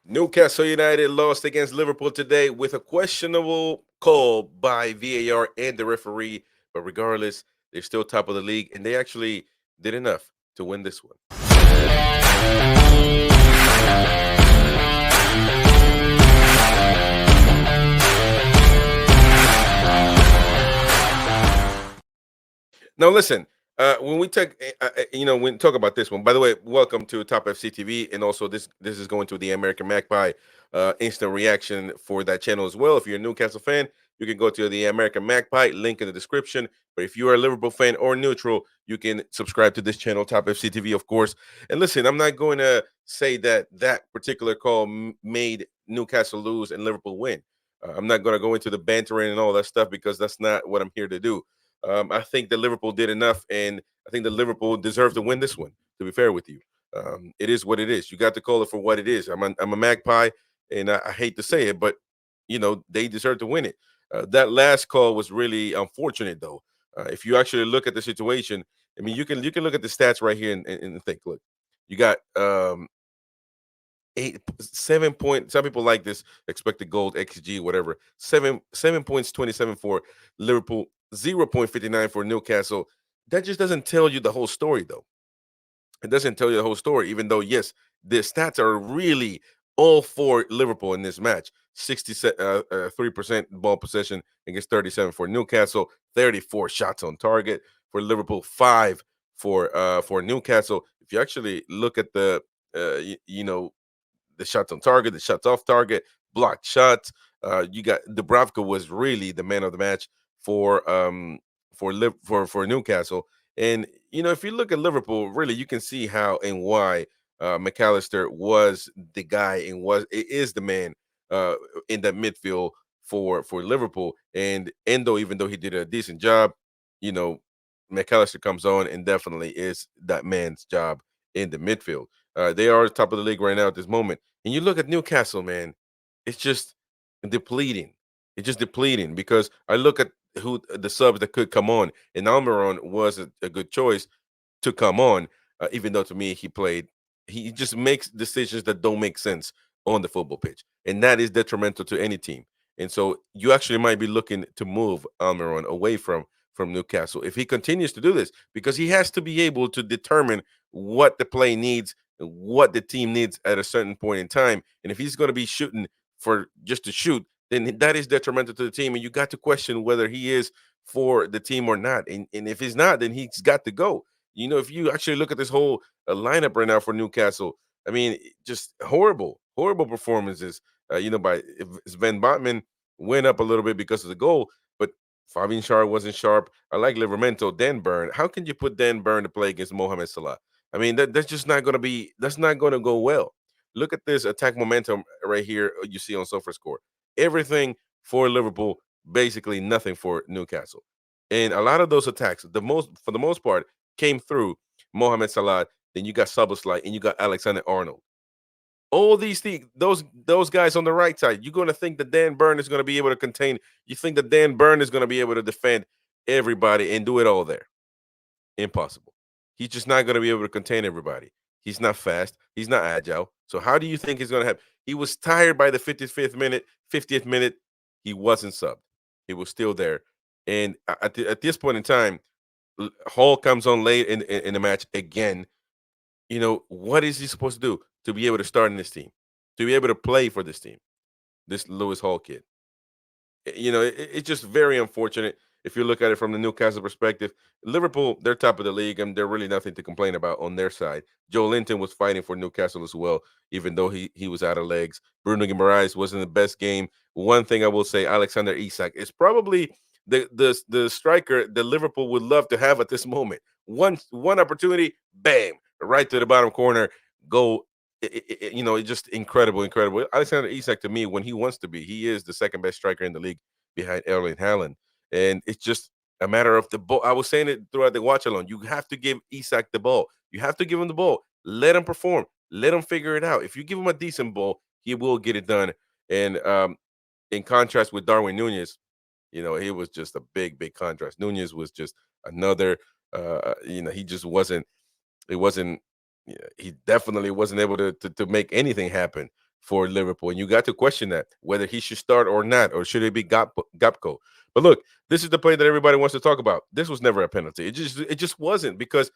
Newcastle United lost against Liverpool today with a questionable call by VAR and the referee. But regardless, they're still top of the league, and they actually did enough to win this one. Now, listen. When we take, when we talk about this one. By the way, welcome to Top FCTV, and also this is going to the American Magpie instant reaction for that channel as well. If you're a Newcastle fan, you can go to the American Magpie link in the description. But if you are a Liverpool fan or neutral, you can subscribe to this channel, Top FCTV, of course. And listen, I'm not going to say that that particular call made Newcastle lose and Liverpool win. I'm not going to go into the bantering and all that stuff because that's not what I'm here to do. I think that Liverpool did enough, and I think that Liverpool deserved to win this one. To be fair with you, it is what it is. You got to call it for what it is. I'm a Magpie, and I hate to say it, but they deserve to win it. That last call was really unfortunate, though. If you actually look at the situation, I mean, you can look at the stats right here and think, look, you got 7 point. Some people like this expected goal XG, whatever. 7 points 27 for Liverpool, 0.59 for Newcastle. That just doesn't tell you the whole story, though. It doesn't tell you the whole story, even though yes, the stats are really all for Liverpool in this match. 63% ball possession against 37 for Newcastle, 34 shots on target for Liverpool, 5 for Newcastle. If you actually look at the shots on target, the shots off target, blocked shots. You got Dubravka was really the man of the match for Newcastle. And if you look at Liverpool, really you can see how and why McAllister was the guy and is the man uh, in that midfield for Liverpool. And Endo, even though he did a decent job, you know, McAllister comes on and definitely is that man's job in the midfield. They are top of the league right now at this moment. And you look at Newcastle, man, it's just depleting. It's just depleting because I look at who the subs that could come on, and Almiron was a good choice to come on, even though to me he just makes decisions that don't make sense on the football pitch, and that is detrimental to any team. And so you actually might be looking to move Almiron away from Newcastle if he continues to do this, because he has to be able to determine what the play needs, what the team needs at a certain point in time. And if he's going to be shooting for just to shoot, then that is detrimental to the team. And you got to question whether he is for the team or not. And if he's not, then he's got to go. If you actually look at this whole lineup right now for Newcastle, I mean, just horrible, horrible performances. By Sven Botman went up a little bit because of the goal, but Fabian Schär wasn't sharp. I like Livermento, Dan Burn. How can you put Dan Burn to play against Mohamed Salah? I mean, that's just not going to be. That's not going to go well. Look at this attack momentum right here. You see on SofaScore. Everything for Liverpool, basically nothing for Newcastle. And a lot of those attacks, for the most part, came through Mohamed Salah. Then you got Szoboszlai and you got Alexander Arnold. All these things, those guys on the right side, you're going to think that Dan Burn is going to be able to contain. You think that Dan Burn is going to be able to defend everybody and do it all there. Impossible. He's just not going to be able to contain everybody. He's not fast. He's not agile. So how do you think he's going to have? He was tired by the 55th minute, 50th minute. He wasn't subbed. He was still there. And at this point in time, Hall comes on late in the match again. What is he supposed to do to be able to start in this team, to be able to play for this team, this Lewis Hall kid? It's just very unfortunate if you look at it from the Newcastle perspective. Liverpool, they're top of the league, and they're really nothing to complain about on their side. Joe Linton was fighting for Newcastle as well, even though he was out of legs. Bruno Guimaraes wasn't the best game. One thing I will say, Alexander Isak is probably the striker that Liverpool would love to have at this moment. One opportunity, bam, right to the bottom corner, goal. It's just incredible, incredible. Alexander Isak, to me, when he wants to be, he is the second best striker in the league behind Erling Haaland. And it's just a matter of the ball. I was saying it throughout the watch along. You have to give Isak the ball. You have to give him the ball. Let him perform. Let him figure it out. If you give him a decent ball, he will get it done. And in contrast with Darwin Nunez, he was just a big, big contrast. Nunez was just another. He just wasn't. It wasn't. Yeah, he definitely wasn't able to make anything happen for Liverpool, and you got to question that whether he should start or not, or should it be Gapco. But look, this is the play that everybody wants to talk about. This was never a penalty. It just wasn't, because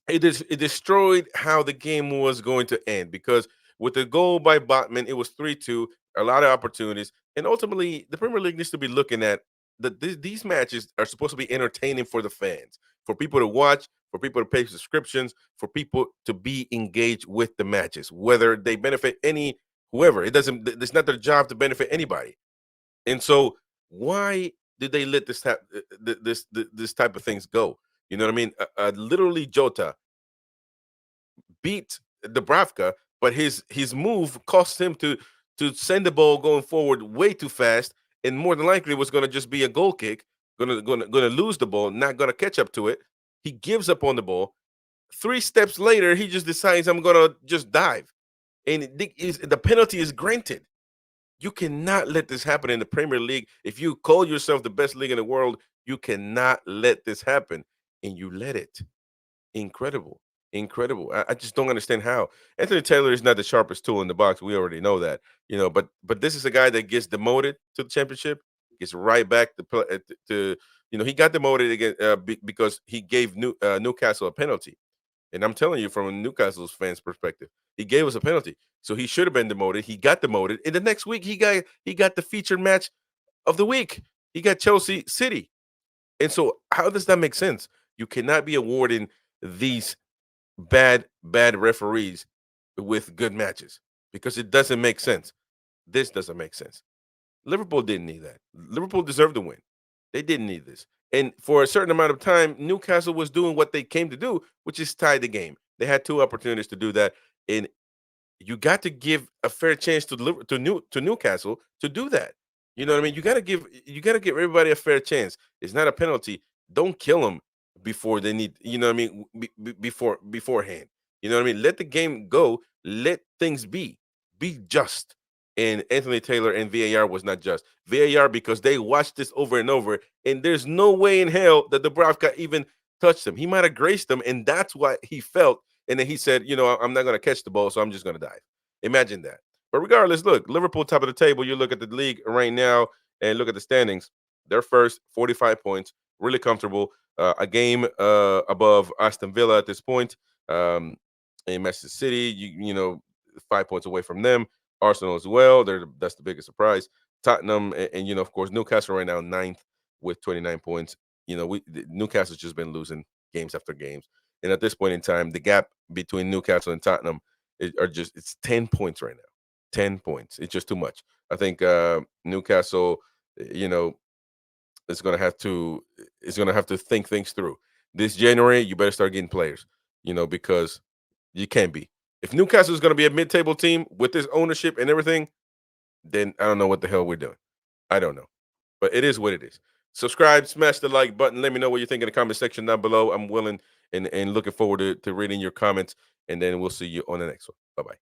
it destroyed how the game was going to end, because with the goal by Botman, it was 3-2, a lot of opportunities, and ultimately the Premier League needs to be looking at these matches are supposed to be entertaining for the fans, for people to watch, for people to pay subscriptions, for people to be engaged with the matches, whether they benefit any whoever. It doesn't. It's not their job to benefit anybody, and so why did they let this type of things go? You know what I mean? Literally, Jota beat Dubravka, but his move cost him to send the ball going forward way too fast, and more than likely was going to just be a goal kick. Gonna lose the ball, not gonna catch up to it. He gives up on the ball. 3 steps later, he just decides I'm gonna just dive, and the penalty is granted. You cannot let this happen in the Premier League. If you call yourself the best league in the world, you cannot let this happen, and you let it. Incredible. Incredible. I just don't understand how. Anthony Taylor is not the sharpest tool in the box. We already know that, but this is a guy that gets demoted to the championship, gets right back he got demoted again because he gave Newcastle a penalty. And I'm telling you, from a Newcastle's fans' perspective, he gave us a penalty. So he should have been demoted. He got demoted. And the next week he got the featured match of the week. He got Chelsea City. And so how does that make sense? You cannot be awarding these bad referees with good matches, because it doesn't make sense. This doesn't make sense. Liverpool didn't need that. Liverpool deserved to win. They didn't need this. And for a certain amount of time, Newcastle was doing what they came to do, which is tie the game. They had 2 opportunities to do that, and you got to give a fair chance to Newcastle to do that. You know what I mean? You got to give everybody a fair chance. It's not a penalty. Don't kill them before they need. You know what I mean? Beforehand. You know what I mean? Let the game go. Let things be. Be just. And Anthony Taylor and VAR was not just. VAR, because they watched this over and over, and there's no way in hell that Dubravka even touched him. He might have graced him, and that's what he felt. And then he said, I'm not going to catch the ball, so I'm just going to dive. Imagine that. But regardless, look, Liverpool top of the table. You look at the league right now and look at the standings. They're first, 45 points, really comfortable. A game above Aston Villa at this point. Um, in Manchester City, you know, 5 points away from them. Arsenal as well. That's the biggest surprise. Tottenham and of course Newcastle right now ninth with 29 points. Newcastle's just been losing games after games, and at this point in time, the gap between Newcastle and Tottenham it's 10 points right now. 10 points. It's just too much. I think Newcastle, you know, is gonna have to think things through. This January, you better start getting players, because you can't be. If Newcastle is gonna be a mid-table team with this ownership and everything, then I don't know what the hell we're doing. I don't know. But it is what it is. Subscribe, smash the like button. Let me know what you think in the comment section down below. I'm willing and looking forward to reading your comments. And then we'll see you on the next one. Bye bye.